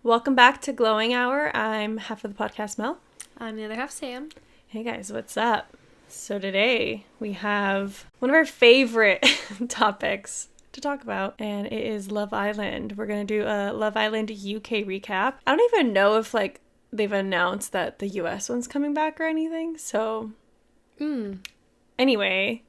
Welcome back to Glowing Hour. I'm half of the podcast, Mel. I'm the other half, Sam. Hey guys, what's up? So today we have one of our favorite topics to talk about, and it is Love Island. We're going to do a Love Island UK recap. I don't even know if they've announced that the US one's coming back or anything. So anyway,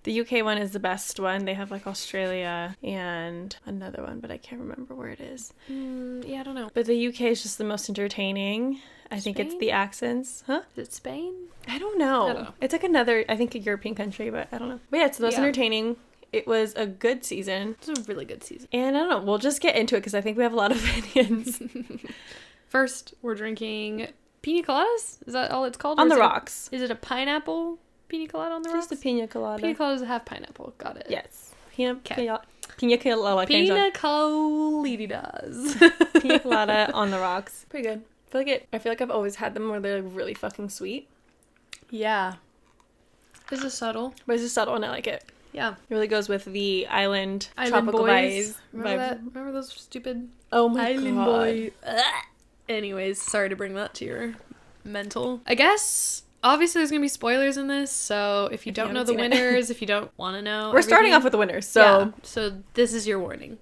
the UK one is the best one. They have Australia and another one, but I can't remember where it is. Yeah, I don't know. But the UK is just the most entertaining. I think it's the accents. Huh? Is it Spain? I don't know. I don't know. It's another, I think, a European country, but I don't know. But yeah, it's the most entertaining. It was a good season. It's a really good season. And I don't know. We'll just get into it because I think we have a lot of opinions. First, we're drinking pina coladas. Is that all it's called? On the rocks. Is it a pineapple pina colada on the rocks? Just a pina colada. Pina coladas have pineapple. Got it. Yes. Pina colada. Pina colidas. Pina colada on the rocks. Pretty good. I feel like I've always had them where they're really fucking sweet. Yeah. This is subtle. But it's just subtle and I like it. Yeah. It really goes with the island tropical boys. vibes. Remember that? Remember those stupid Island God. boy. Anyways, sorry to bring that to your mental. I guess, obviously there's going to be spoilers in this, so if you don't know the winners, if you don't want to know We're starting off with the winners, so... Yeah, so this is your warning.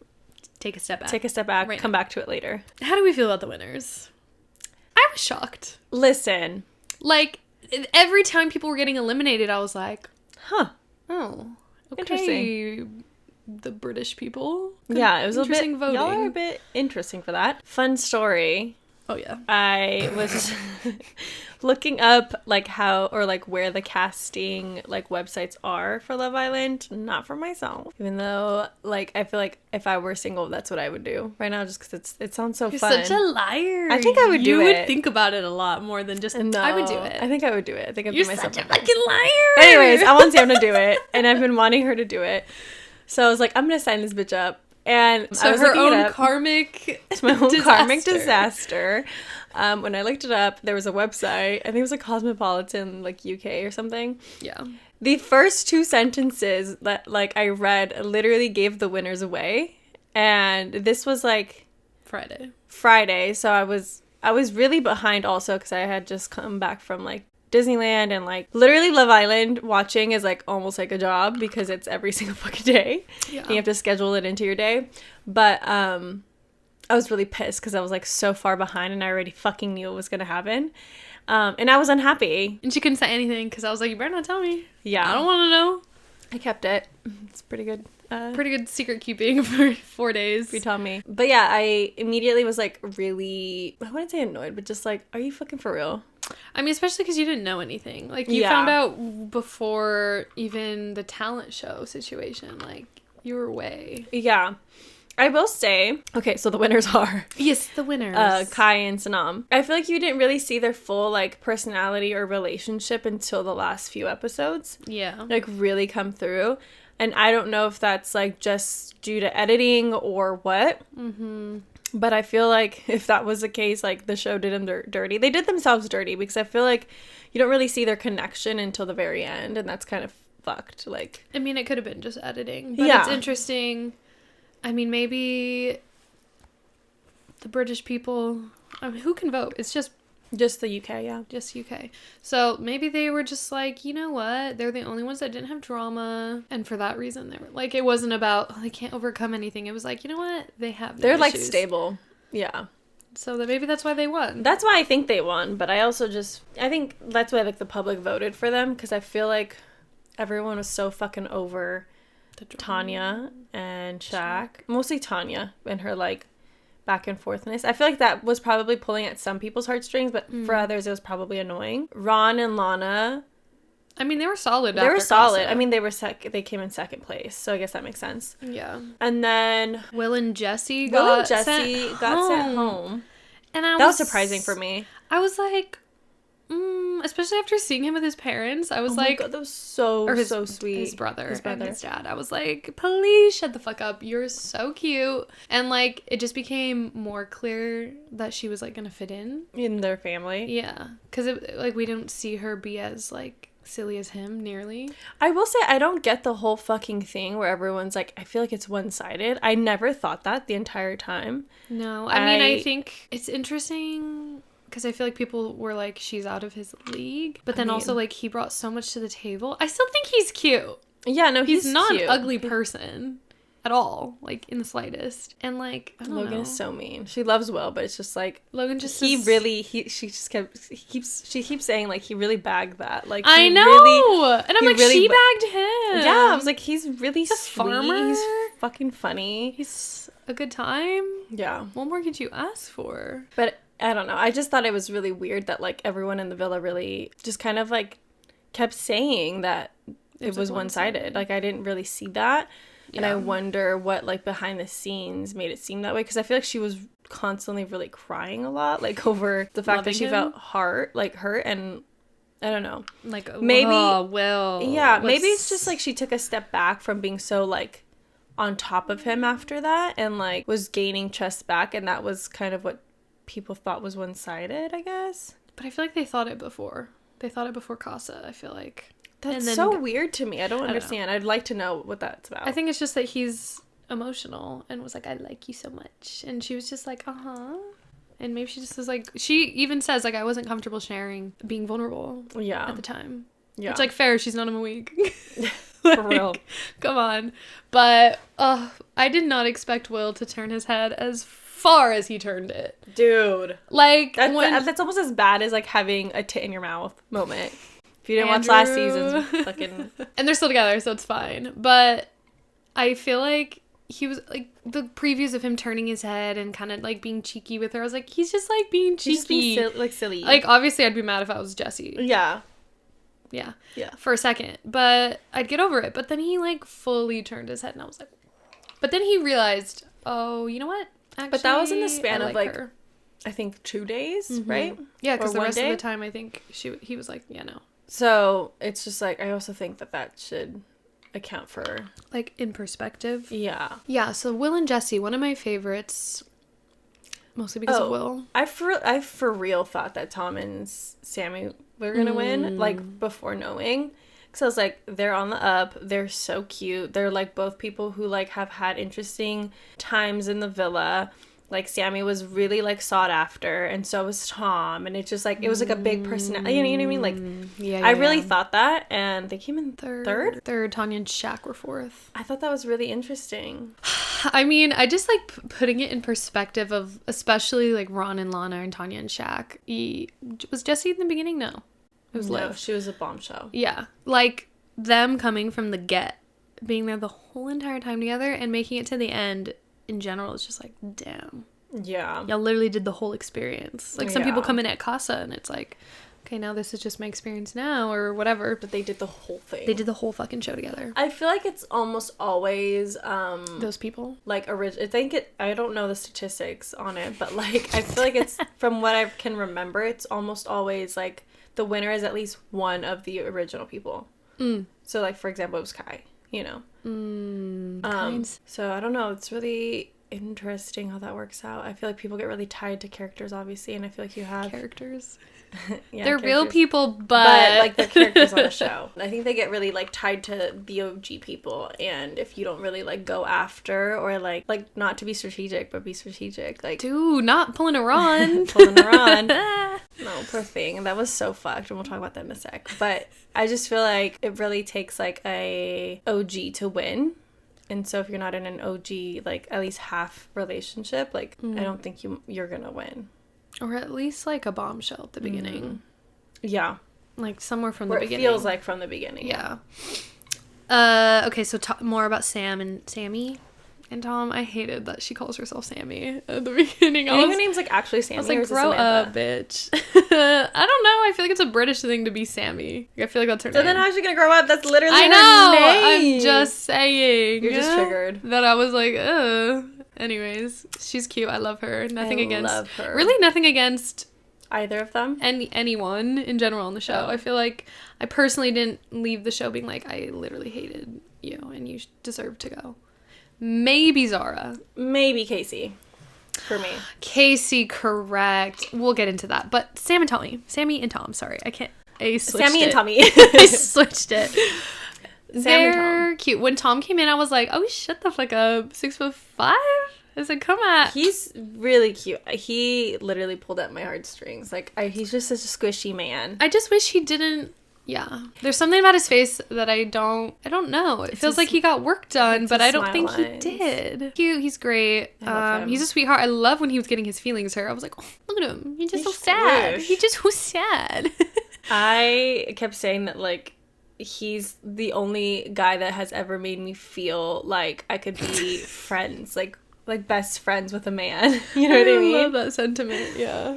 Take a step back. Take a step back, right come now. back to it later. How do we feel about the winners? I was shocked. Listen. Every time people were getting eliminated, I was like, Huh. oh, okay. Interesting. The British people. Yeah, it was a bit... Interesting voting. Y'all are a bit interesting for that. Fun story. Oh, yeah. I was looking up where the casting websites are for Love Island. Not for myself. Even though I feel like if I were single, that's what I would do right now just because it sounds so You're fun. such a liar. I think I would do it. You would think about it a lot more than just, No, I would do it. I think I would do it. I think I'd You're be myself. such a fucking liar. But anyways, I want Sam to do it, and I've been wanting her to do it. So I was like, I'm going to sign this bitch up. And So I was her looking it own up. karmic It's my own disaster. karmic disaster. When I looked it up, there was a website. I think it was Cosmopolitan, UK or something. Yeah. The first two sentences that I read literally gave the winners away, and this was Friday. So I was really behind also because I had just come back from Disneyland and literally Love Island watching is almost like a job because it's every single fucking day. Yeah. And you have to schedule it into your day. But I was really pissed because I was so far behind and I already fucking knew what was gonna happen. And I was unhappy. And she couldn't say anything because I was like, you better not tell me. Yeah. I don't want to know. I kept it. It's pretty good. Pretty good secret keeping for 4 days. If you tell me. But yeah, I immediately was really, I wouldn't say annoyed, but just are you fucking for real? I mean, especially because you didn't know anything. You Yeah. found out before even the talent show situation. You were away. Yeah. I will say, okay, so the winners are... Yes, the winners. Kai and Sanam. I feel like you didn't really see their full, personality or relationship until the last few episodes. Yeah. Really come through. And I don't know if that's, just due to editing or what. Mm-hmm. But I feel like if that was the case, the show did them dirty. They did themselves dirty because I feel like you don't really see their connection until the very end. And that's kind of fucked. I mean, it could have been just editing. But Yeah. it's interesting. I mean, maybe the British people... I mean, who can vote? It's just the UK, yeah. Just UK. So maybe they were just you know what? They're the only ones that didn't have drama. And for that reason, they were it wasn't about, they can't overcome anything. It was you know what? They have no They're issues. stable. Yeah. So maybe that's why they won. That's why I think they won. But I also I think that's why the public voted for them. Because I feel like everyone was so fucking over Tanya and Shaq. Mostly Tanya and her back and forthness. I feel like that was probably pulling at some people's heartstrings, but for others it was probably annoying. Ron and Lana, I mean, they were solid. They were solid. Casa. I mean, they came in second place, so I guess that makes sense. Yeah. And then Will and Jesse got sent sent home. And that was surprising for me. I was especially after seeing him with his parents, I was my God, that was so sweet. His brother his and his dad. I was like, please shut the fuck up. You're so cute. And it just became more clear that she was gonna fit in In their family. Yeah, because we didn't see her be as silly as him, nearly. I will say, I don't get the whole fucking thing where everyone's like, I feel like it's one-sided. I never thought that the entire time. No, I mean, I think it's interesting because I feel like people were like, she's out of his league. But then also, like, he brought so much to the table. I still think he's cute. Yeah, no, he's not cute. an ugly person at all, like, in the slightest. And, like, I don't know. Logan is so mean. She loves Will, but it's just like Logan just she keeps saying like he really bagged that. Like I know, really, and I'm like, really she bagged him. Yeah, I was like, he's really He's a sweet. farmer. He's fucking funny. He's a good time. Yeah. What more could you ask for? But I don't know. I just thought it was really weird that like everyone in the villa really just kind of like kept saying that it was one-sided. Like I didn't really see that. Yeah. And I wonder what, like, behind the scenes made it seem that way. Because I feel like she was constantly really crying a lot, like, over the fact that she felt hurt. And I don't know. Like, maybe, Will. Yeah, maybe it's just, like, she took a step back from being so, like, on top of him after that. And, like, was gaining trust back. And that was kind of what people thought was one-sided, I guess. But I feel like they thought it before. They thought it before Casa, I feel like. That's so weird to me. I don't understand. I'd like to know what that's about. I think it's just that he's emotional and was like, I like you so much. And she was just like, uh-huh. And maybe she just was like, she even says, like, I wasn't comfortable sharing being vulnerable at the time. Yeah. Which, like, fair. She's not in a week. For real. Come on. But I did not expect Will to turn his head as far as he turned it. Dude. Like, that's almost as bad as, like, having a tit in your mouth moment. If you didn't watch last season's fucking... And they're still together, so it's fine. But I feel like he was, like, the previews of him turning his head and kind of, like, being cheeky with her, I was like, he's just, like, being cheeky. He's just being silly. Like, obviously, I'd be mad if I was Jesse. Yeah. Yeah. For a second. But I'd get over it. But then he, like, fully turned his head, and I was like... But then he realized, oh, you know what? Actually, but that was in the span of, like, her. I think 2 days, right? Yeah, because the rest of the time, I think he was like, yeah, no. So, it's just, like, I also think that should account for... Like, in perspective? Yeah. Yeah, so Will and Jesse, one of my favorites, mostly because of Will. I for real thought that Tom and Sammy were gonna win, like, before knowing. Because I was like, they're on the up, they're so cute, they're, like, both people who, like, have had interesting times in the villa. Like, Sammy was really, like, sought after, and so was Tom, and it just, like, it was, like, a big personality, you know what I mean? Like, I really thought that, and they came in third? Third, Tanya and Shaq were fourth. I thought that was really interesting. I mean, I just, like, putting it in perspective of, especially, like, Ron and Lana and Tanya and Shaq. Was Jessie in the beginning? No. It was Liv. She was a bombshell. Yeah. Like, them coming from the get, being there the whole entire time together, and making it to the end... in general, it's just like, damn. Yeah. Y'all literally did the whole experience. Like, some people come in at Casa, and it's like, okay, now this is just my experience now, or whatever. But they did the whole thing. They did the whole fucking show together. I feel like it's almost always, those people? Like, I don't know the statistics on it, but, like, I feel like it's, from what I can remember, it's almost always, like, the winner is at least one of the original people. So, like, for example, it was Kai, you know? So I don't know, it's really interesting how that works out. I feel like people get really tied to characters, obviously, and I feel like you have characters. Yeah, they're characters. real people, but like, they're characters on the show. I think they get really, like, tied to the OG people, and if you don't really, like, go after, or like not to be strategic, but be strategic, like, dude, not pulling a Ron. No, poor thing. That was so fucked, and we'll talk about that in a sec. But I just feel like it really takes, like, a OG to win. And so if you're not in an OG, like, at least half relationship, like, I don't think you're gonna win. Or at least, like, a bombshell at the beginning. Yeah. Like, somewhere from the beginning. It feels like from the beginning. Yeah. Okay, so more about Sam and Sammy and Tom. I hated that she calls herself Sammy at the beginning. Her name's, like, actually Sammy. I was like, grow up, bitch. I don't know. I feel like it's a British thing to be Sammy. I feel like that's her name. So then how's she gonna grow up? That's literally her name. I'm just saying. You're just triggered. That I was like, ugh. Anyways, she's cute. I love her. Nothing against her. Really nothing against either of them. Anyone in general on the show. I feel like I personally didn't leave the show being like, I literally hated you and you deserve to go. Maybe Zara. Maybe Casey. For me. Casey, correct. We'll get into that. But Sammy and Tom, sorry. I can't. Sammy and Tommy. I switched it. They're cute. When Tom came in, I was like, oh, shut the fuck up. 6'5"? I said, come at. He's really cute. He literally pulled at my heartstrings. Like, he's just such a squishy man. I just wish he didn't. Yeah. There's something about his face that I don't know. It feels like he got work done, but I don't think he did. Cute. He's great. He's a sweetheart. I love when he was getting his feelings hurt. I was like, oh, look at him. He's just so sad. He just was sad. I kept saying that, like, he's the only guy that has ever made me feel like I could be friends, like best friends with a man. You know what I mean? I love that sentiment. Yeah.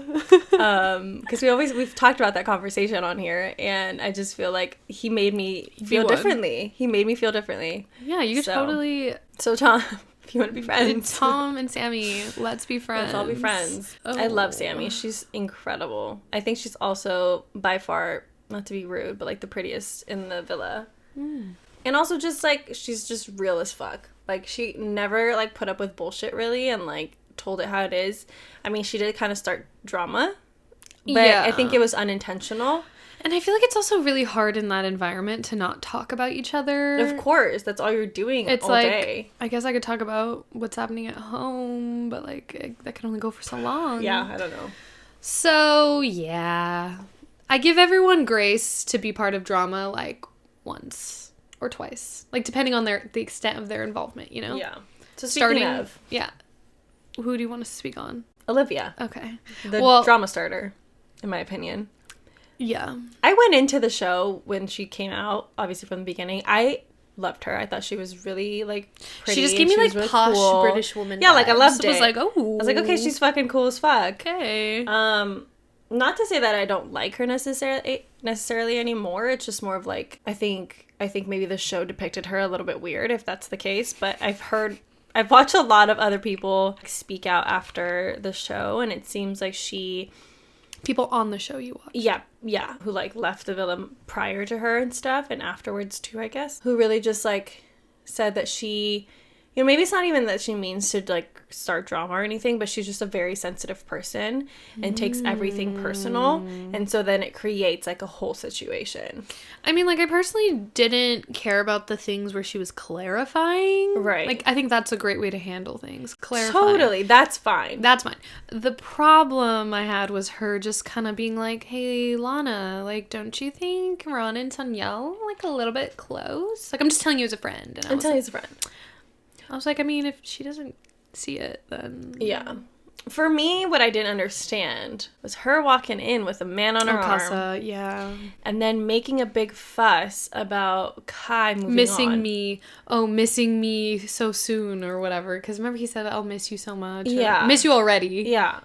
Because we've talked about that conversation on here, and I just feel like he made me feel differently. He made me feel differently. Yeah, you could totally. So Tom, if you want to be friends, Tom and Sammy, let's be friends. Let's all be friends. Oh. I love Sammy. She's incredible. I think she's also by far, not to be rude, but like the prettiest in the villa. And also just like, she's just real as fuck. Like, she never like put up with bullshit really, and like told it how it is. I mean, she did kind of start drama, but I think it was unintentional. And I feel like it's also really hard in that environment to not talk about each other. Of course, that's all you're doing all day. I guess I could talk about what's happening at home, but like that can only go for so long. Yeah, I don't know. So yeah, I give everyone grace to be part of drama like once or twice, like depending on the extent of their involvement, you know? Yeah. So starting of, yeah. Who do you want to speak on? Olivia. Okay. The drama starter, in my opinion. Yeah. I went into the show when she came out, obviously from the beginning. I loved her. I thought she was really like pretty. She just gave me like really posh cool British woman. Yeah, like I loved it. I was like, oh. I was like, okay, she's fucking cool as fuck. Okay. Not to say that I don't like her necessarily anymore. It's just more of like, I think maybe the show depicted her a little bit weird, if that's the case. But I've watched a lot of other people speak out after the show, and it seems like people on the show you watch. Yeah, who like left the villa prior to her and stuff, and afterwards too, I guess. Who really just like said that she, you know, maybe it's not even that she means to like start drama or anything, but she's just a very sensitive person and takes everything personal, and so then it creates like a whole situation. I mean, like, I personally didn't care about the things where she was clarifying. Right. Like, I think that's a great way to handle things. Clarifying. Totally. That's fine. That's fine. The problem I had was her just kind of being like, hey, Lana, like, don't you think Ron and Tanyel like a little bit close? Like, I'm just telling you as a friend. And I'm telling you as a friend. I was like, I mean, if she doesn't see it, then... Yeah. For me, what I didn't understand was her walking in with a man on her arm. Yeah. And then making a big fuss about Kai moving missing me so soon or whatever. Because remember he said, I'll miss you so much. Yeah. Miss you already. Yeah.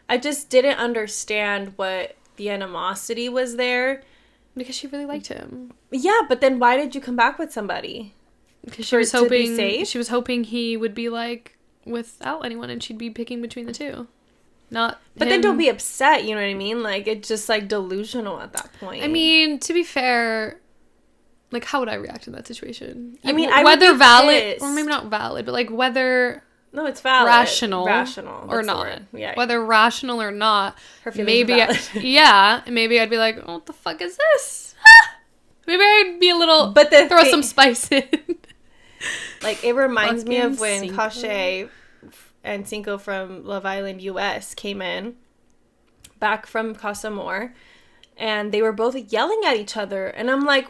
I just didn't understand what the animosity was there. Because she really liked him. Yeah, but then why did you come back with somebody? Because she was hoping he would be like without anyone and she'd be picking between the two. But then don't be upset, you know what I mean? Like, it's just like delusional at that point. I mean, to be fair, like, how would I react in that situation? I mean, whether valid or maybe not valid, but like whether it's valid, rational or not. Yeah, whether rational or not, her feelings are valid. Maybe I'd be like, oh, what the fuck is this? Maybe I'd be a little, throw some spice in. Like, it reminds me of when Cache and Cinco from Love Island US came in back from Casa Amor, and they were both yelling at each other, and I'm like,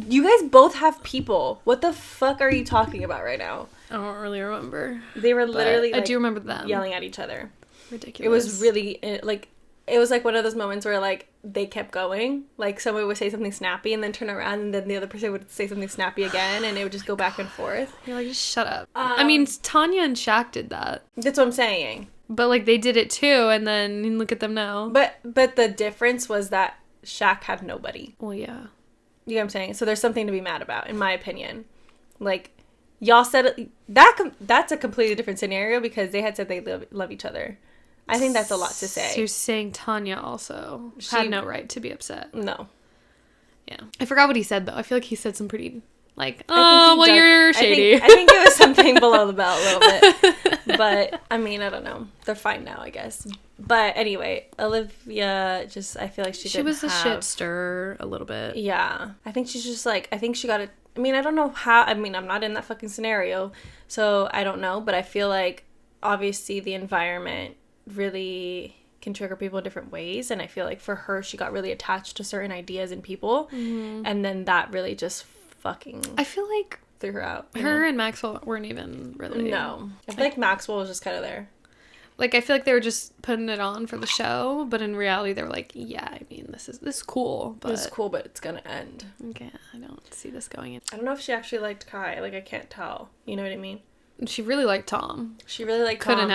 you guys both have people. What the fuck are you talking about right now? I don't really remember. They were literally I do remember them yelling at each other. Ridiculous. It was really like, it was like one of those moments where like they kept going, like somebody would say something snappy and then turn around and then the other person would say something snappy again, and it would just go back and forth. You're like, just shut up. I mean, Tanya and Shaq did that. That's what I'm saying. But like they did it too, and then look at them now. But the difference was that Shaq had nobody. Well, yeah. You know what I'm saying? So there's something to be mad about, in my opinion. Like, y'all said that's a completely different scenario because they had said they love each other. I think that's a lot to say. So you're saying Tanya also had no right to be upset. No. Yeah. I forgot what he said, though. I feel like he said some pretty, like, oh, well, you're shady. I think it was something below the belt a little bit. But, I mean, I don't know. They're fine now, I guess. But anyway, Olivia just, I feel like she was a shit stirrer a little bit. Yeah. I think she's just like, I think she got it. I mean, I don't know how, I mean, I'm not in that fucking scenario, so I don't know, but I feel like obviously the environment really can trigger people in different ways, and I feel like for her, she got really attached to certain ideas and people, and then that really just fucking, I feel like, threw her out. Her and Maxwell weren't even really. No. I feel like Maxwell was just kind of there. Like, I feel like they were just putting it on for the show, but in reality, they were like, yeah, I mean, this is cool, but... It's cool, but it's gonna end. Okay, I don't see this going in. I don't know if she actually liked Kai. Like, I can't tell. You know what I mean? She really liked Tom. She really liked Tom. Couldn't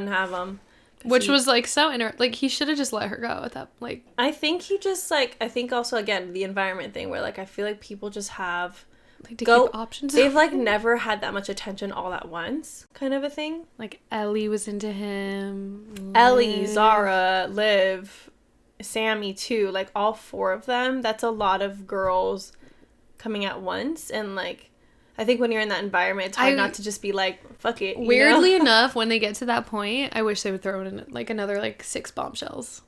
have him. Which was, like, so like, he should have just let her go at that, like... I think he just, like, I think also, again, the environment thing, where, like, I feel like people just have... Like, to keep options. They've, like, never had that much attention all at once, kind of a thing. Like, Ellie was into him. Ellie, Zara, Liv, Sammy, too. Like, all four of them. That's a lot of girls coming at once. And, like, I think when you're in that environment, it's hard not to just be like, fuck it. Weirdly enough, when they get to that point, I wish they would throw in, like, another, like, 6 bombshells.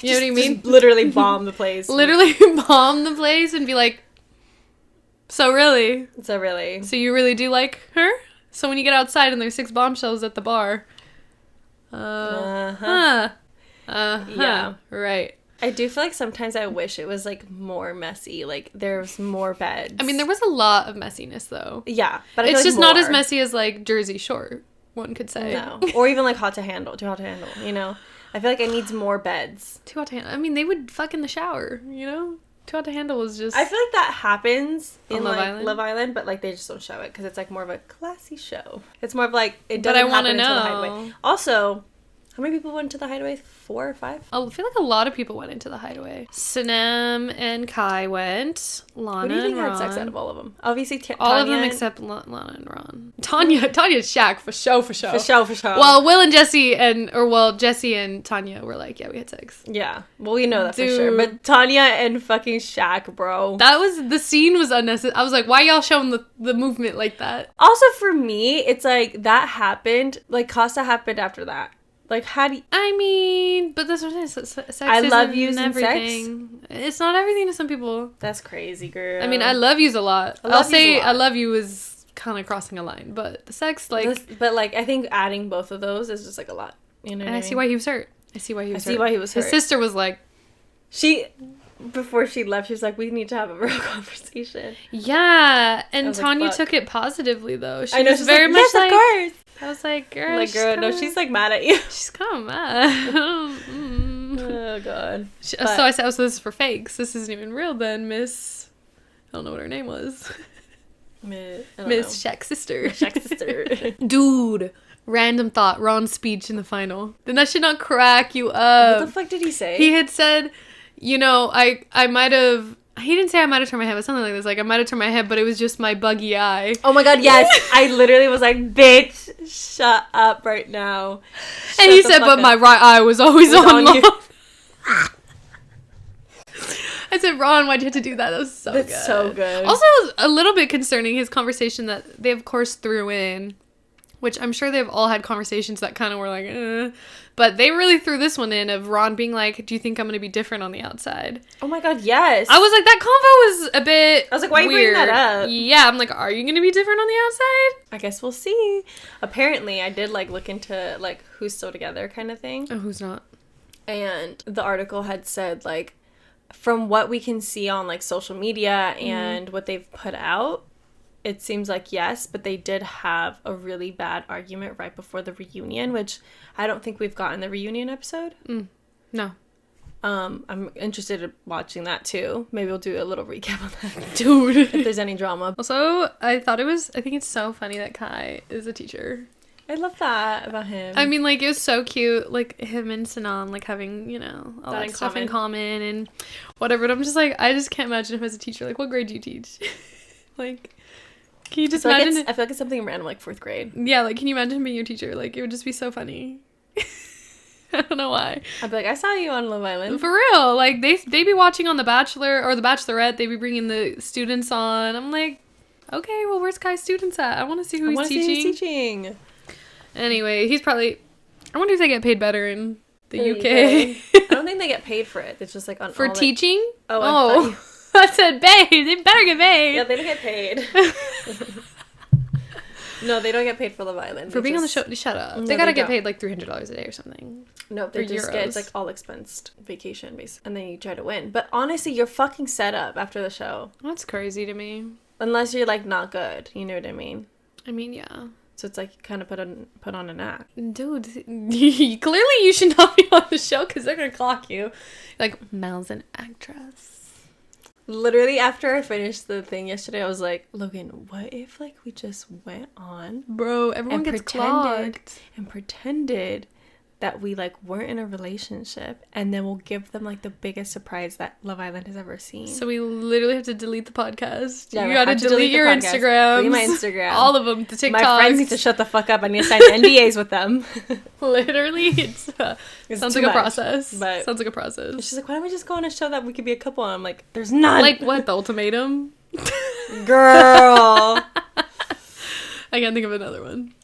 You know what I mean? Just literally bomb the place. Literally bomb the place and be like, So you really do like her? So when you get outside and there's 6 bombshells at the bar. Yeah. Right. I do feel like sometimes I wish it was, like, more messy. Like, there's more beds. I mean, there was a lot of messiness, though. Yeah. But it's just not as messy as, like, Jersey Shore, one could say. No. Or even, like, Too Hot to Handle, you know? I feel like it needs more beds. Too Hot to Handle. I mean, they would fuck in the shower, you know? Too Hot to Handle was just... I feel like that happens in, Love Island, but, like, they just don't show it because it's, like, more of a classy show. It's more of, like, it doesn't happen until the Hideaway. Also, how many people went to the Hideaway? 4 or 5? I feel like a lot of people went into the Hideaway. Sanem and Kai went. Lana and Ron. Who do you think had sex out of all of them? Obviously, Tanya. All of them except Lana and Ron. Tanya's Shaq, for show. For show. Well, Will and Jesse Jesse and Tanya were like, yeah, we had sex. Yeah. Well, we know that for sure. But Tanya and fucking Shaq, bro. The scene was unnecessary. I was like, why y'all showing the movement like that? Also, for me, it's like, that happened. Like, Costa happened after that. Like, how do you... I mean, but that's what it is. Sex I love yous and everything. Sex? It's not everything to some people. That's crazy, girl. I mean, I love yous a lot. I'll say I love you is kind of crossing a line, but the sex, like... But, like, I think adding both of those is just, like, a lot. You know what I mean? See why he was hurt. I see why he was hurt. His sister was like... Before she left, she was like, we need to have a real conversation. Yeah, and Tanya took it positively, though. She was very much like... Yes, of course. I was like, girl, she's like mad at you. She's kind of mad. Oh, God. So I said, so this is for fakes. This isn't even real then, Miss... I don't know what her name was. Miss Shaq's sister. Shaq's sister. Dude. Random thought. Ron's speech in the final. Did that shit not crack you up? What the fuck did he say? He had said, you know, I might have... He didn't say I might have turned my head, but something like this. Like, I might have turned my head, but it was just my buggy eye. Oh my God, yes. I literally was like, bitch, shut up right now. And he said, but my right eye was always on you. I said, Ron, why'd you have to do that? That was so good. Also, a little bit concerning his conversation that they, of course, threw in, which I'm sure they've all had conversations that kind of were like, But they really threw this one in of Ron being like, do you think I'm going to be different on the outside? Oh my God, yes. I was like, that convo was a bit I was like, why are you bringing that up? Yeah, I'm like, are you going to be different on the outside? I guess we'll see. Apparently, I did, like, look into, like, who's still together kind of thing. Oh, who's not? And the article had said, like, from what we can see on, like, social media and what they've put out, it seems like yes, but they did have a really bad argument right before the reunion, which I don't think we've gotten the reunion episode. No. I'm interested in watching that too. Maybe we'll do a little recap on that. Dude. If there's any drama. Also, I think it's so funny that Kai is a teacher. I love that about him. I mean, like, it was so cute, like, him and Sanan, like, having, you know, all that stuff in common and whatever. But I'm just like, I just can't imagine him as a teacher. Like, what grade do you teach? Like... Can you just imagine I feel like it's something random, like 4th grade. Yeah, like, can you imagine him being your teacher? Like, it would just be so funny. I don't know why. I'd be like, I saw you on Love Island. For real. Like, they be watching on The Bachelor or The Bachelorette. They be bringing the students on. I'm like, okay, well, where's Kai's students at? I want to see who's teaching. See who's teaching. Anyway, he's probably... I wonder if they get paid better in The UK. I don't think they get paid for it. It's just like on for teaching. Oh, I said paid. They better get paid. Yeah, they don't get paid. No, they don't get paid for Love Island. For being on the show, shut up. No, they gotta get paid like $300 a day or something. No, they just get, it's like all expensed vacation basically. And then you try to win. But honestly, you're fucking set up after the show. That's crazy to me. Unless you're like not good. You know what I mean? I mean, yeah. So it's like you kind of put on an act. Dude, clearly you should not be on the show because they're gonna clock you. Like, Mel's an actress. Literally, after I finished the thing yesterday, I was like, Logan, what if, like, we just went on? Bro, everyone gets clocked. And pretended that we, like, weren't in a relationship. And then we'll give them, like, the biggest surprise that Love Island has ever seen. So we literally have to delete the podcast. Yeah, you gotta delete your Instagram. Delete my Instagram. All of them. The TikToks. My friends need to shut the fuck up. I need to sign NDAs with them. Literally, it's sounds like a process. But sounds like a process. She's like, why don't we just go on a show that we could be a couple? And I'm like, there's none. Like what? The ultimatum? Girl. I can't think of another one.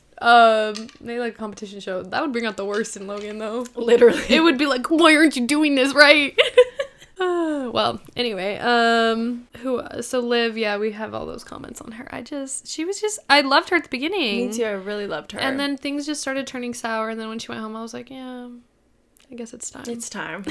Maybe like a competition show. That would bring out the worst in Logan, though. Literally. It would be like, why aren't you doing this right? Well, anyway, so Liv, yeah, we have all those comments on her. I loved her at the beginning. Me too, I really loved her. And then things just started turning sour, and then when she went home, I was like, yeah, I guess it's time. It's time.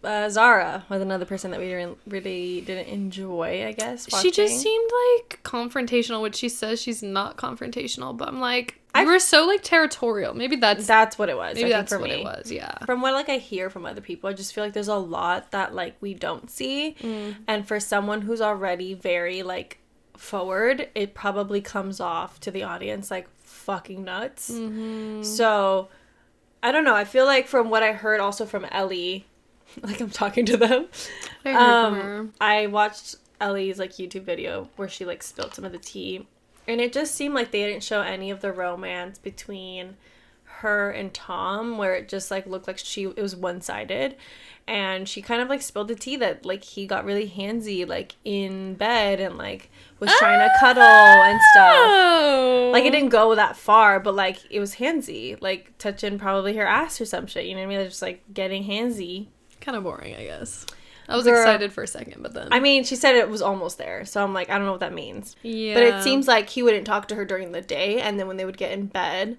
Zara was another person that we really didn't enjoy, I guess, watching. She just seemed, like, confrontational, which she says she's not confrontational, but I'm like, you were so, like, territorial. Maybe that's what it was. Maybe that's what it was, yeah. From what, like, I hear from other people, I just feel like there's a lot that, like, we don't see. And for someone who's already very, like, forward, it probably comes off to the audience, like, fucking nuts. Mm-hmm. So I don't know. I feel like from what I heard also from Ellie, like I'm talking to them. I heard from her. I watched Ellie's like YouTube video where she like spilled some of the tea, and it just seemed like they didn't show any of the romance between her and Tom, where it just like looked like it was one-sided, and she kind of like spilled the tea that like he got really handsy like in bed and like was trying to cuddle and stuff. Like it didn't go that far, but like it was handsy, like touching probably her ass or some shit, you know what I mean? Just like getting handsy. Kind of boring, I guess. I was excited for a second, but then... I mean, she said it was almost there, so I'm like, I don't know what that means. Yeah. But it seems like he wouldn't talk to her during the day, and then when they would get in bed,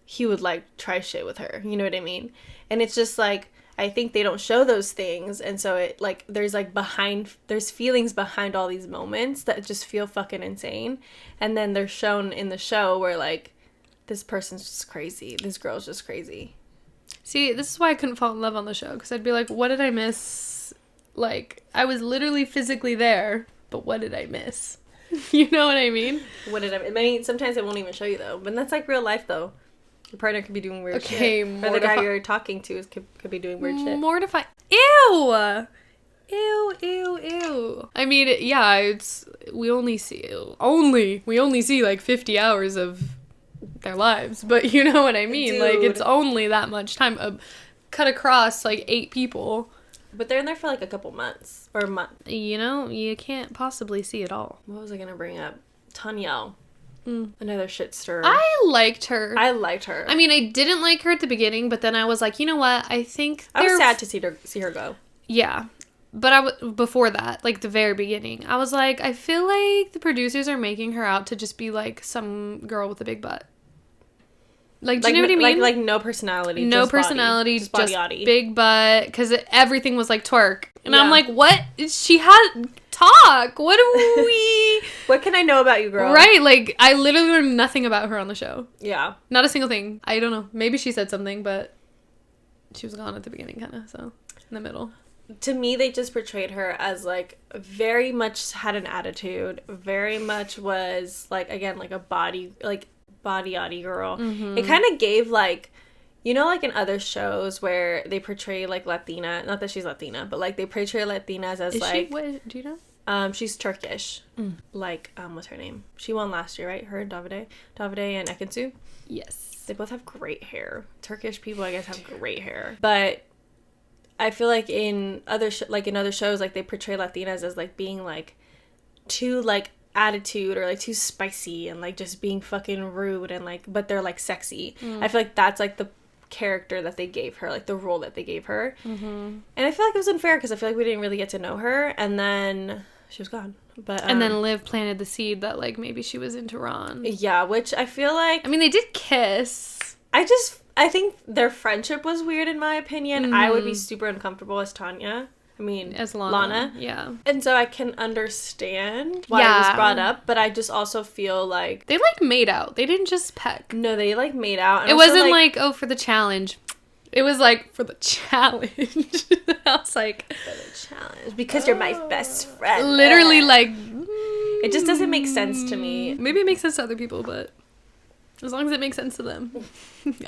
he would, like, try shit with her. You know what I mean? And it's just, like, I think they don't show those things, and so it, like, there's feelings behind all these moments that just feel fucking insane. And then they're shown in the show where, like, this person's just crazy. This girl's just crazy. See, this is why I couldn't fall in love on the show, because I'd be like, what did I miss? Like, I was literally physically there, but what did I miss? You know what I mean? What did I mean, sometimes it won't even show you, though. But that's, like, real life, though. Your partner could be doing weird shit. Or the guy you're talking to could be doing weird shit. Mortifying. Ew! Ew, ew, ew. I mean, yeah, we only see, like, 50 hours of their lives. But you know what I mean? Dude. Like, it's only that much time. Cut across, like, 8 people. But they're in there for, like, a couple months. Or a month. You know, you can't possibly see it all. What was I going to bring up? Tanyel. Another shit stirrer. I liked her. I mean, I didn't like her at the beginning, but then I was like, you know what? I think... I was sad to see her go. Yeah. But before that, like, the very beginning, I was like, I feel like the producers are making her out to just be, like, some girl with a big butt. Like, do you know what I mean? Like no personality. No just personality, body. Just big butt, because everything was like twerk. And yeah. I'm like, what? She had talk. What do we... What can I know about you, girl? Right, like, I literally learned nothing about her on the show. Yeah. Not a single thing. I don't know. Maybe she said something, but she was gone at the beginning, kind of, so in the middle. To me, they just portrayed her as, like, very much had an attitude, very much was, like, again, like a body girl. Mm-hmm. It kind of gave, like, you know, like in other shows where they portray, like, Latina, not that she's Latina, but, like, they portray Latinas as, like... What, do you know? She's Turkish. Like, what's her name? She won last year, right? Her, Davide and Ekinsu? Yes. They both have great hair. Turkish people, I guess, have great hair. But I feel like in other shows, like, they portray Latinas as, like, being, like, too, like, attitude or like too spicy and like just being fucking rude and like, but they're like sexy. I feel like that's like the character that they gave her, like the role that they gave her. And I feel like it was unfair because I feel like we didn't really get to know her, and then she was gone. But and then Liv planted the seed that like maybe she was into Ron. Yeah, which I feel like, I mean, they did kiss. I think their friendship was weird in my opinion. I would be super uncomfortable as Tanya. I mean, as Lana. Yeah. And so I can understand why it was brought up, but I just also feel like... They, like, made out. They didn't just peck. No, they, like, made out. And it wasn't like, oh, for the challenge. It was like, for the challenge. I was like... For the challenge. Because you're my best friend. Literally, like... It just doesn't make sense to me. Maybe it makes sense to other people, but... As long as it makes sense to them.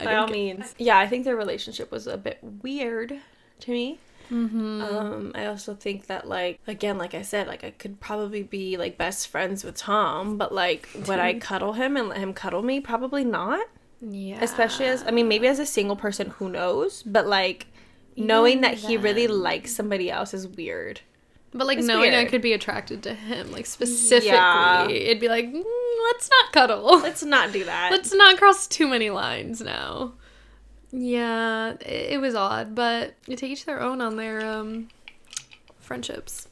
By all means. Yeah, I think their relationship was a bit weird to me. I also think that, like, again, like I said, like, I could probably be, like, best friends with Tom, but, like, would I cuddle him and let him cuddle me? Probably not. Yeah. Especially as, I mean, maybe as a single person, who knows? But, like, knowing that he really likes somebody else is weird. But, like, knowing I could be attracted to him, like, specifically, it'd be like, let's not cuddle. Let's not do that. Let's not cross too many lines now. Yeah, it was odd, but you take each their own on their friendships.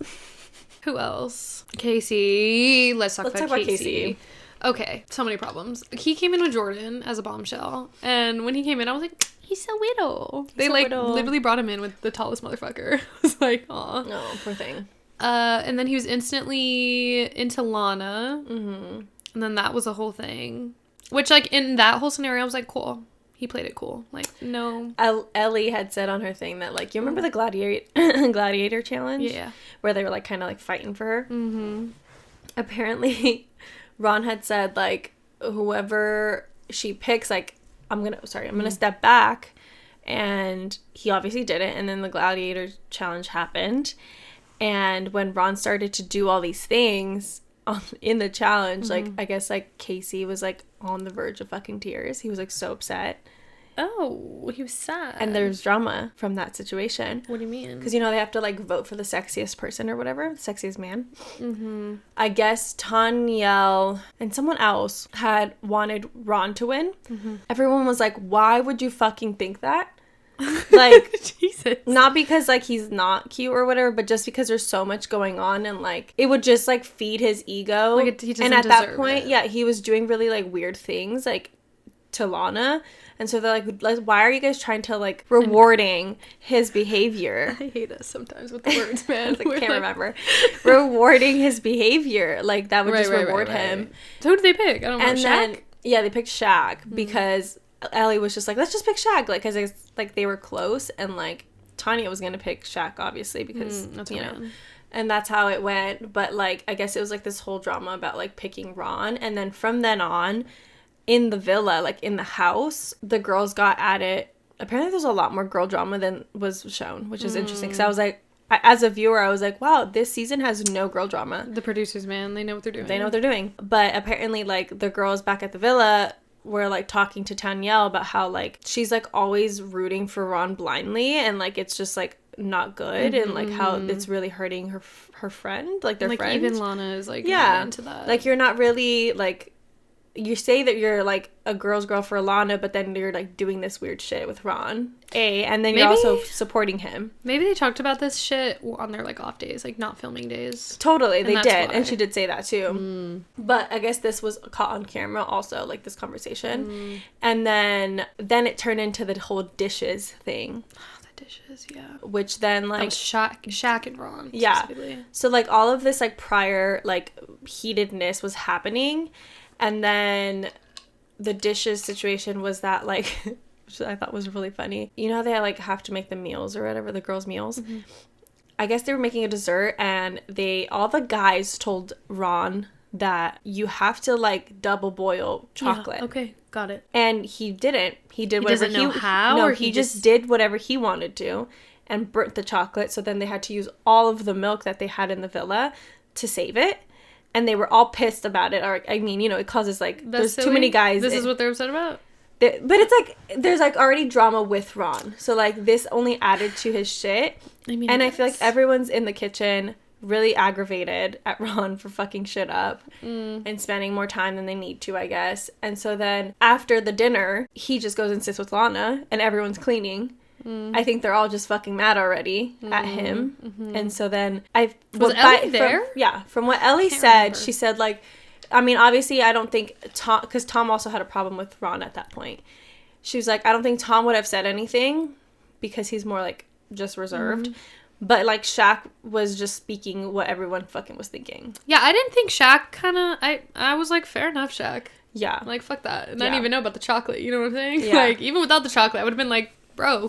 Who else? Casey. Let's talk about Casey. Okay, so many problems. He came in with Jordan as a bombshell, and when he came in, I was like, he's so little. They like literally brought him in with the tallest motherfucker. I was like, aw. No, poor thing. And then he was instantly into Lana, and then that was a whole thing. Which, like, in that whole scenario, I was like, cool. He played it cool. Like, no. Ellie had said on her thing that, like, you remember the gladiator challenge? Yeah. Where they were, like, kind of, like, fighting for her? Apparently, Ron had said, like, whoever she picks, like, I'm gonna step back. And he obviously didn't. And then the gladiator challenge happened. And when Ron started to do all these things in the challenge, like, I guess, like, Casey was, like, on the verge of fucking tears. He was, like, so upset. Oh, he was sad. And there's drama from that situation. What do you mean? Because, you know, they have to, like, vote for the sexiest person or whatever. Sexiest man. I guess Tanyel and someone else had wanted Ron to win. Everyone was like, why would you fucking think that? Like, Jesus. Not because, like, he's not cute or whatever, but just because there's so much going on, and, like, it would just, like, feed his ego. Like, he doesn't and at that point, it. yeah, he was doing really, like, weird things, like, to Lana. And so they're like, why are you guys trying to, like, rewarding his behavior? I hate us sometimes with the words, man. I can't remember. Rewarding his behavior. Like, that would just reward him. So who did they pick? I don't know. And then, yeah, they picked Shaq because Ellie was just like, let's just pick Shaq. Like, because, like, they were close. And, like, Tanya was going to pick Shaq, obviously, because, you know. And that's how it went. But, like, I guess it was, like, this whole drama about, like, picking Ron. And then from then on, in the villa, like, in the house, the girls got at it. Apparently there's a lot more girl drama than was shown, which is interesting. Because I was like, as a viewer, I was like, wow, this season has no girl drama. The producers, man, they know what they're doing. They know what they're doing. But apparently, like, the girls back at the villa were, like, talking to Tanyel about how, like, she's, like, always rooting for Ron blindly. And, like, it's just, like, not good. And, like, how it's really hurting her friend. Like, their friend. Like, even Lana is, like, not into that. Like, you're not really, like... You say that you're, like, a girl's girl for Lana, but then you're, like, doing this weird shit with Ron. And then you're also supporting him. Maybe they talked about this shit on their, like, off days, like, not filming days. Totally, they did. Why. And she did say that, too. But I guess this was caught on camera also, like, this conversation. And then it turned into the whole dishes thing. Dishes, yeah. Which then, like... Shaq and Ron. Yeah. So, like, all of this, like, prior, like, heatedness was happening. And then the dishes situation was that, like, which I thought was really funny. You know how they, like, have to make the meals or whatever, the girls' meals? I guess they were making a dessert, and all the guys told Ron that you have to, like, double boil chocolate. Yeah, okay, got it. And he didn't. He did whatever he doesn't know how? No, he just did whatever he wanted to and burnt the chocolate, so then they had to use all of the milk that they had in the villa to save it. And they were all pissed about it. Or, I mean, you know, it causes, like, there's too many guys. This is what they're upset about? But it's, like, there's, like, already drama with Ron. So, like, this only added to his shit. I mean, and I feel like everyone's in the kitchen really aggravated at Ron for fucking shit up and spending more time than they need to, I guess. And so then after the dinner, he just goes and sits with Lana and everyone's cleaning. I think they're all just fucking mad already at him. And so then was Ellie there? From what Ellie said, she said, like, I mean, obviously I don't think Tom, because Tom also had a problem with Ron at that point. She was like, I don't think Tom would have said anything because he's more like just reserved. But, like, Shaq was just speaking what everyone fucking was thinking. Yeah, I didn't think Shaq kind of... I was like, fair enough, Shaq. Yeah. Like, fuck that. And I didn't even know about the chocolate, you know what I'm saying? Yeah. Like, even without the chocolate, I would have been like, bro,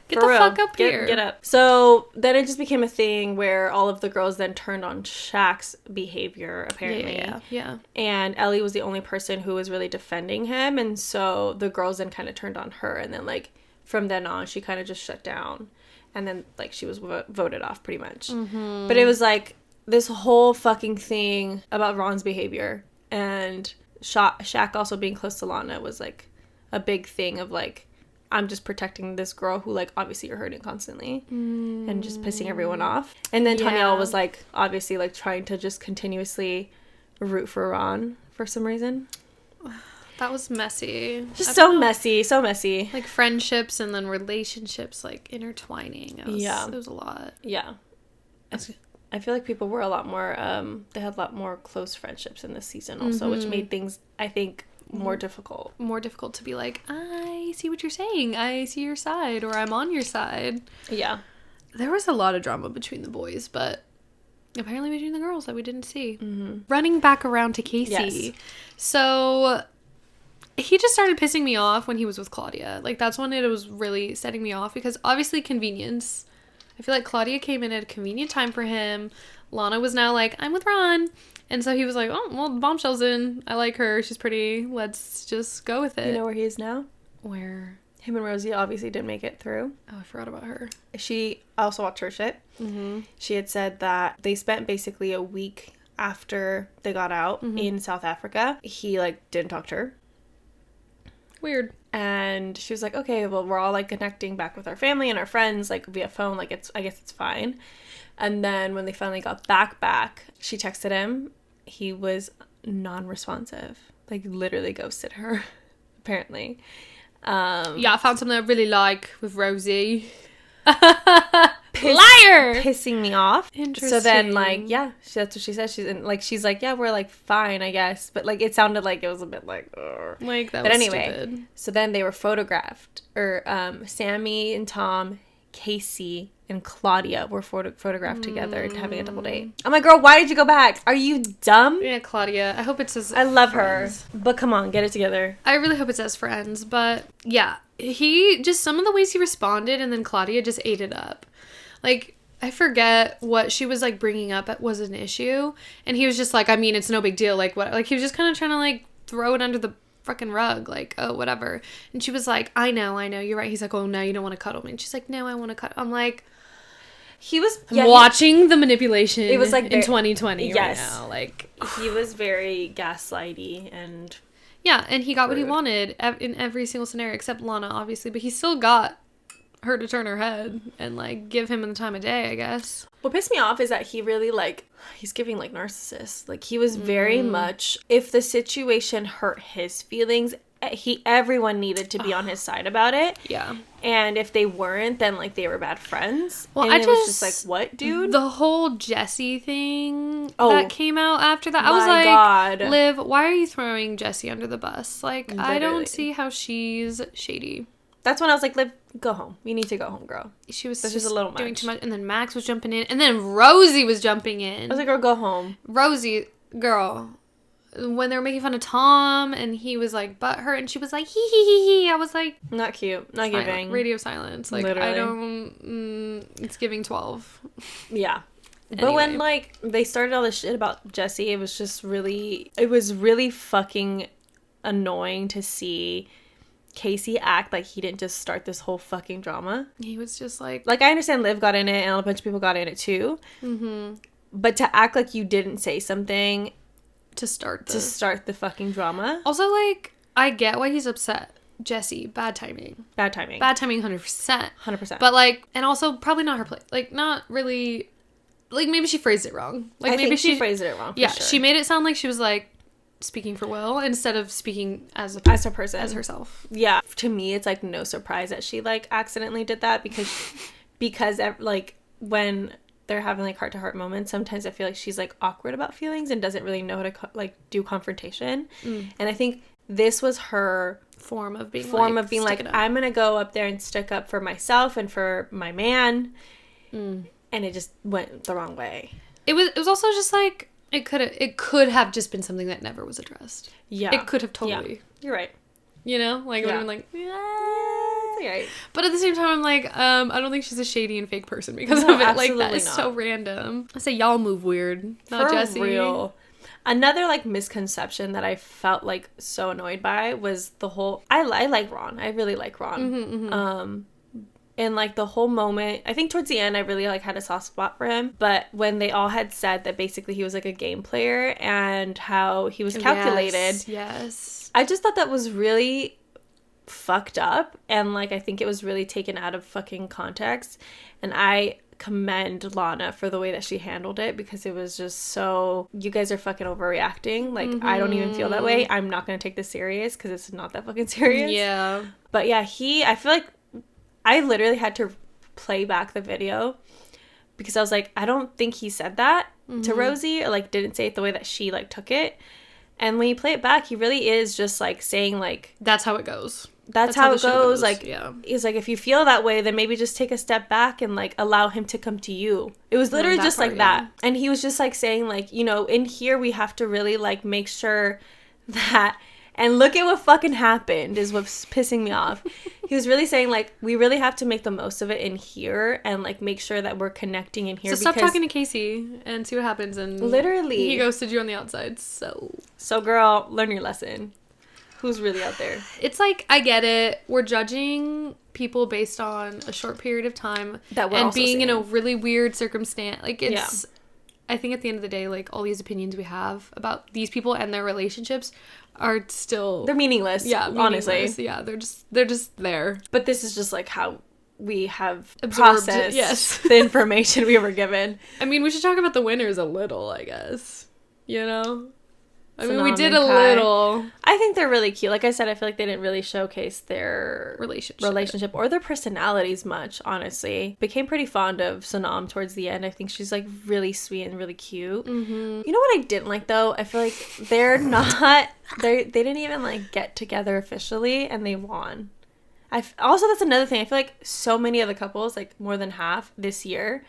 get the fuck up here. Get up. So, then it just became a thing where all of the girls then turned on Shaq's behavior, apparently. Yeah. And Ellie was the only person who was really defending him. And so, the girls then kind of turned on her. And then, like, from then on, she kind of just shut down. And then, like, she was voted off, pretty much. But it was, like, this whole fucking thing about Ron's behavior. And Shaq also being close to Lana was, like, a big thing of, like, I'm just protecting this girl who, like, obviously you're hurting constantly. And just pissing everyone off. And then Tanya was, like, obviously, like, trying to just continuously root for Ron for some reason. That was messy. Just so messy. Like, friendships and then relationships, like, intertwining. It was a lot. Yeah. I feel like people were a lot more, they had a lot more close friendships in this season also, which made things, I think, more difficult. More difficult to be like, I see what you're saying. I see your side, or I'm on your side. Yeah. There was a lot of drama between the boys, but apparently between the girls that we didn't see. Running back around to Casey. Yes. So... he just started pissing me off when he was with Claudia. Like, that's when it was really setting me off, because obviously convenience. I feel like Claudia came in at a convenient time for him. Lana was now like, I'm with Ron. And so he was like, oh, well, Bombshell's in. I like her. She's pretty. Let's just go with it. You know where he is now? Where? Him and Rosie obviously didn't make it through. Oh, I forgot about her. She also watched her shit. She had said that they spent basically a week after they got out in South Africa. He, like, didn't talk to her. Weird. And she was like, okay, well, we're all, like, connecting back with our family and our friends, like, via phone. Like, I guess it's fine. And then when they finally got back, she texted him. He was non-responsive. Like, literally ghosted her, apparently. I found something I really like with Rosie. Liar! Pissing me off. Interesting. So then, like, that's what she said. She's like, yeah, we're, like, fine, I guess. But, like, it sounded like it was a bit like, ugh. Like, that was stupid. So then they were photographed. Sammy and Tom, Casey, and Claudia were photographed together having a double date. I'm like, girl, why did you go back? Are you dumb? Yeah, Claudia. I hope it's as I love friends. Her. But come on, get it together. I really hope it's as friends. But, yeah. Some of the ways he responded, and then Claudia just ate it up. Like, I forget what she was, like, bringing up was an issue. And he was just like, I mean, it's no big deal. Like, what? Like, he was just kind of trying to, like, throw it under the fucking rug. Like, oh, whatever. And she was like, I know, you're right. He's like, oh, no, you don't want to cuddle me. And she's like, no, I want to cuddle. I'm like... He was... watching the manipulation it was like in 2020 right now. Like... He was very gaslighty and... Yeah, and he got what he wanted in every single scenario, except Lana, obviously. But he still got her to turn her head and, like, give him the time of day, I guess. What pissed me off is that he really, like, he's giving, like, narcissist. Like, he was very much, if the situation hurt his feelings, everyone needed to be on his side about it. Yeah. And if they weren't, then, like, they were bad friends. Well, and it was just like, what, dude? The whole Jessie thing that came out after that. I was like, God. Liv, why are you throwing Jessie under the bus? Like, literally. I don't see how she's shady. That's when I was like, Liv, go home. You need to go home, girl. She was just a little much. Doing too much. And then Max was jumping in. And then Rosie was jumping in. I was like, girl, go home. Rosie, girl... When they were making fun of Tom and he was like butthurt and she was like hee hee hee hee, I was like, not cute, not giving. Radio silence. Like, literally. I don't it's giving 12. Yeah. Anyway. But when, like, they started all this shit about Jessie, it was really fucking annoying to see Casey act like he didn't just start this whole fucking drama. He was just like I understand Liv got in it and a bunch of people got in it too. But to act like you didn't say something to start the fucking drama. Also, like, I get why he's upset. Jessie, bad timing. 100%. 100%. But, like, and also probably not her place. Like, not really like, maybe she phrased it wrong. Like, I maybe think she phrased it wrong. Yeah, sure. She made it sound like she was like speaking for Will instead of speaking as a person, as herself. Yeah, to me, it's like no surprise that she like accidentally did that because like when they're having like heart-to-heart moments, sometimes I feel like she's like awkward about feelings and doesn't really know how to like do confrontation. And I think this was her form of being like I'm gonna go up there and stick up for myself and for my man. And it just went the wrong way. It was also just like it could have just been something that never was addressed. Yeah, it could have totally. Yeah. You're right. You know, like it would have been like, right. But at the same time, I'm like, I don't think she's a shady and fake person because of it. Like, that is so random. I say y'all move weird, not Jesse. For real. Another like misconception that I felt like so annoyed by was the whole. I like Ron. I really like Ron. And like the whole moment, I think towards the end, I really like had a soft spot for him. But when they all had said that basically he was like a game player and how he was calculated, yes, I just thought that was really fucked up, and like I think it was really taken out of fucking context. And I commend Lana for the way that she handled it, because it was just so, you guys are fucking overreacting. Like I don't even feel that way. I'm not gonna take this serious because it's not that fucking serious. Yeah. But yeah, I feel like I literally had to play back the video because I was like, I don't think he said that to Rosie, or like didn't say it the way that she like took it. And when you play it back, he really is just like saying like, that's how it goes. That's how it goes. Like, yeah. He's like, if you feel that way, then maybe just take a step back and like allow him to come to you. It was literally just like that. And he was just like saying like, you know, in here we have to really like make sure that, and look at what fucking happened is what's pissing me off. He was really saying like, we really have to make the most of it in here and like make sure that we're connecting in here. So stop talking to Casey and see what happens. And literally he ghosted you on the outside. So girl, learn your lesson. Who's really out there? It's like, I get it. We're judging people based on a short period of time that we're and also being seeing. in a really weird circumstance. Like, it's, I think at the end of the day, like, all these opinions we have about these people and their relationships are still, they're meaningless. Yeah, honestly. Yeah, they're just there. But this is just like how we have absorbed, processed the information we were given. I mean, we should talk about the winners a little, I guess. You know? I mean, we did a little. I think they're really cute. Like I said, I feel like they didn't really showcase their relationship or their personalities much, honestly. Became pretty fond of Sonam towards the end. I think she's like really sweet and really cute. You know what I didn't like though? I feel like they're not, they didn't even like get together officially and they won. Also, that's another thing. I feel like so many of the couples, like more than half this year,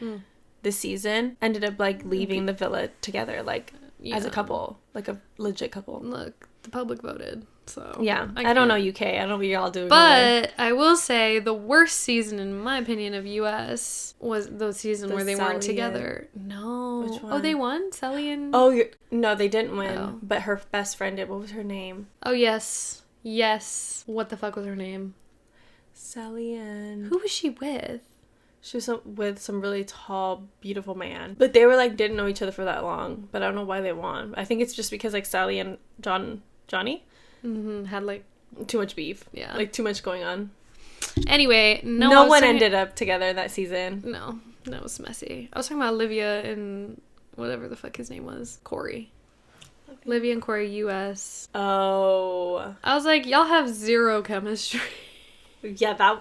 this season, ended up like leaving the villa together, like as a couple, like a legit couple. Look, the public voted, so yeah. I don't know UK. I don't know what y'all doing. But I will say the worst season, in my opinion, of US was the season where they weren't together. No. Which one? Oh, they won? Sally and... No, they didn't win. But her best friend did. What was her name? Oh, yes. Yes. What the fuck was her name? Sally and... Who was she with? She was with some really tall, beautiful man. But they were like, didn't know each other for that long. But I don't know why they won. I think it's just because like Sally and Johnny had like too much beef. Yeah. Like too much going on. Anyway, no one ended up together that season. No, that was messy. I was talking about Olivia and whatever the fuck his name was. Corey. Olivia and Corey, US. Oh. I was like, y'all have zero chemistry. Yeah,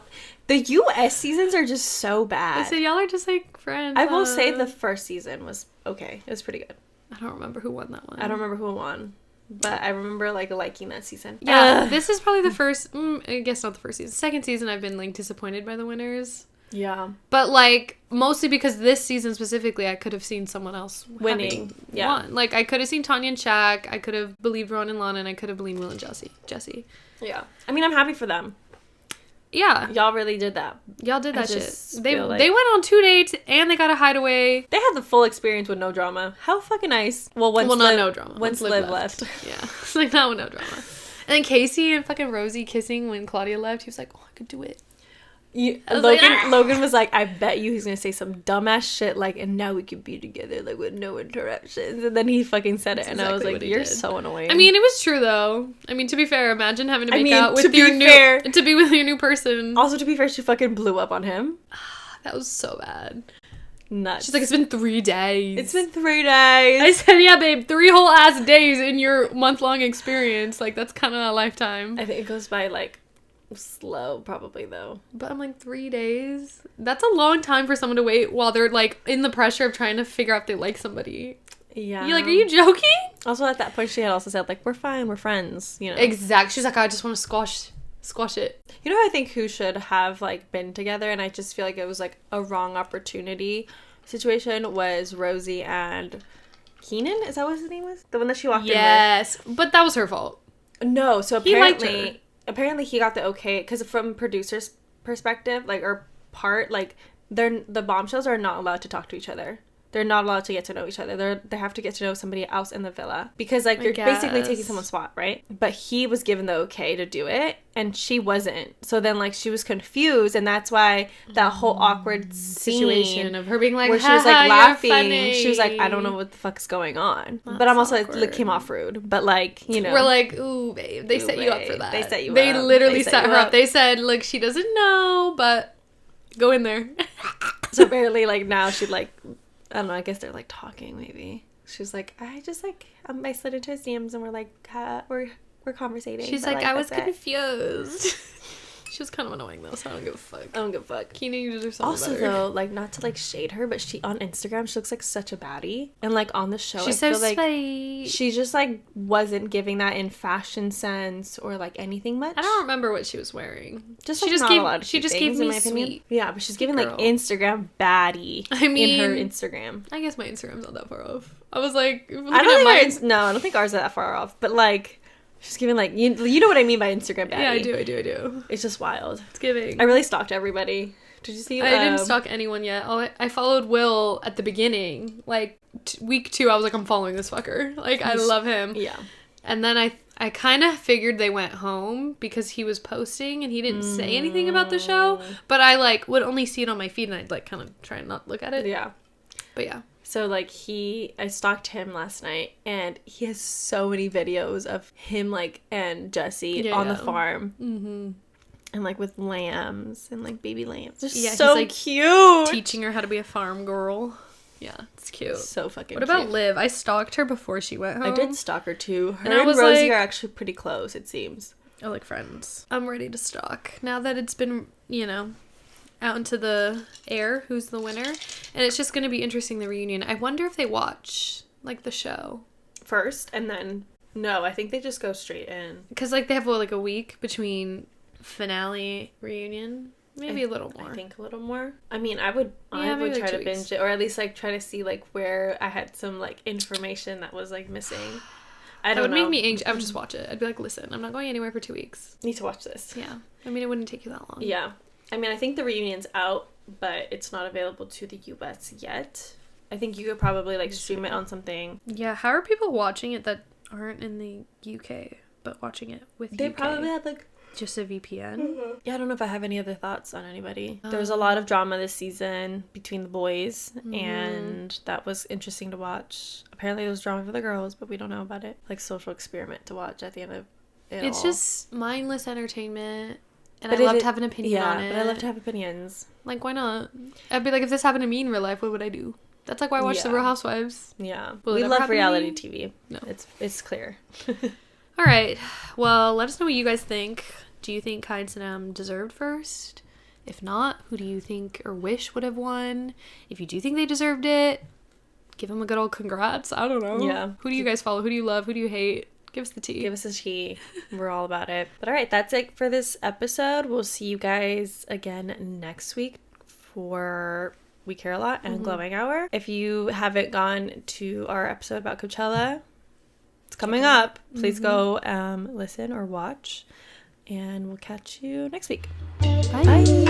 the US seasons are just so bad. I said, y'all are just like friends. I will say the first season was okay. It was pretty good. I don't remember who won that one. I don't remember who won. But I remember like liking that season. Yeah, this is probably the first, I guess not the first season. Second season I've been like disappointed by the winners. Yeah. But like mostly because this season specifically I could have seen someone else winning. Won. Like I could have seen Tanya and Shaq, I could have believed Ron and Lana, and I could have believed Will and Jesse. Yeah. I mean, I'm happy for them. Yeah. Y'all really did that. Y'all did that shit. They went on 2 dates and they got a hideaway. They had the full experience with no drama. How fucking nice. Well, no drama. Once Liv left. Yeah. It's like, no drama. And then Casey and fucking Rosie kissing when Claudia left. He was like, oh, I could do it. Logan was like, I bet you he's gonna say some dumbass shit like, and now we can be together like with no interruptions. And then he fucking said it, and I was like, you're so annoying. I mean, it was true though. I mean, to be fair, imagine having to make out with to be with your new person. Also, to be fair, she fucking blew up on him. That was so bad. nuts. She's like, it's been 3 days. It's been 3 days. I said, yeah, babe, 3 whole ass days in your month-long experience. Like, that's kind of a lifetime. I think it goes by, like, slow, probably, though. But I'm like, 3 days? That's a long time for someone to wait while they're, like, in the pressure of trying to figure out if they like somebody. Yeah. You're like, are you joking? Also, at that point, she had also said, like, we're fine, we're friends, you know? Exactly. She's like, I just want to squash it. You know, I think who should have, like, been together, and I just feel like it was, like, a wrong opportunity situation, was Rosie and Keenan? Is that what his name was? The one that she walked in with? Yes, but that was her fault. No, so apparently he got the okay, because from producer's perspective, like, or part, like, the bombshells are not allowed to talk to each other. They're not allowed to get to know each other. They have to get to know somebody else in the villa. Because, like, you're basically taking someone's spot, right? But he was given the okay to do it, and she wasn't. So then, like, she was confused, and that's why that whole awkward situation of her being like, where she was, like, laughing. She was like, I don't know what the fuck's going on. That's but I'm also, awkward. Like, came off rude. But, like, you know. We're like, ooh, babe, they set you up for that. They set you up. They literally set her up. They said, look, she doesn't know, but go in there. So apparently, like, now she, like... I don't know, I guess they're, like, talking, maybe. She's like, I just, like, I slid into his DMs and we're, like, we're conversating. She's like, I was confused. She was kind of annoying, though, so I don't give a fuck. I don't give a fuck. Keenan, you deserve something also, better. though, like, not to, like, shade her, but she, on Instagram, she looks like such a baddie. And, like, on the show, she's I so feel like sweet. She just, like, wasn't giving that in fashion sense or, like, anything much. I don't remember what she was wearing. Just, like, she just gave me sweet. Yeah, but she's giving, like, Instagram baddie. I mean, in her Instagram. I guess my Instagram's not that far off. I was like, I don't think ours is that far off, but, like... She's giving, like, you know what I mean by Instagram baddie. Yeah, I do. It's just wild. It's giving. I really stalked everybody. Did you see? I didn't stalk anyone yet. I followed Will at the beginning. Like, week 2, I was like, I'm following this fucker. Like, I love him. Yeah. And then I kind of figured they went home because he was posting and he didn't say anything about the show. But I, like, would only see it on my feed and I'd, like, kind of try and not look at it. Yeah. But, yeah. So, like, I stalked him last night, and he has so many videos of him, like, and Jesse on the farm. Mm-hmm. And, like, with lambs and, like, baby lambs. They're so like, cute! Teaching her how to be a farm girl. Yeah, it's cute. So fucking cute. What about Liv? I stalked her before she went home. I did stalk her, too. Her and Rosie are actually pretty close, it seems. Oh, like friends. I'm ready to stalk. Now that it's been, you know... out into the air, who's the winner, and it's just going to be interesting, the reunion. I wonder if they watch, like, the show first, and then, no, I think they just go straight in. Because, like, they have, like, a week between finale, reunion, maybe a little more. I think a little more. I mean, I would try to binge it, or at least, like, try to see, like, where I had some, like, information that was, like, missing. I don't know. That would make me anxious. I would just watch it. I'd be like, listen, I'm not going anywhere for 2 weeks. Need to watch this. Yeah. I mean, it wouldn't take you that long. Yeah. I mean, I think the reunion's out, but it's not available to the US yet. I think you could probably, like, stream it on something. Yeah, how are people watching it that aren't in the UK, but watching it with They probably had, like... just a VPN? Mm-hmm. Yeah, I don't know if I have any other thoughts on anybody. There was a lot of drama this season between the boys, and that was interesting to watch. Apparently there was drama for the girls, but we don't know about it. Like, social experiment to watch at the end of it It's just mindless entertainment. And I love to have an opinion on it. Yeah, but I love to have opinions. Like, why not? I'd be like, if this happened to me in real life, what would I do? That's like why I watch The Real Housewives. Yeah. We love reality TV. No. It's clear. All right. Well, let us know what you guys think. Do you think Kai and Sanam deserved first? If not, who do you think or wish would have won? If you do think they deserved it, give them a good old congrats. I don't know. Yeah. Who do you guys follow? Who do you love? Who do you hate? Give us the tea. Give us the tea. We're all about it. But all right, that's it for this episode. We'll see you guys again next week for We Care a Lot and Glowing Hour. If you haven't gone to our episode about Coachella, it's coming up. Please go listen or watch. And we'll catch you next week. Bye. Bye.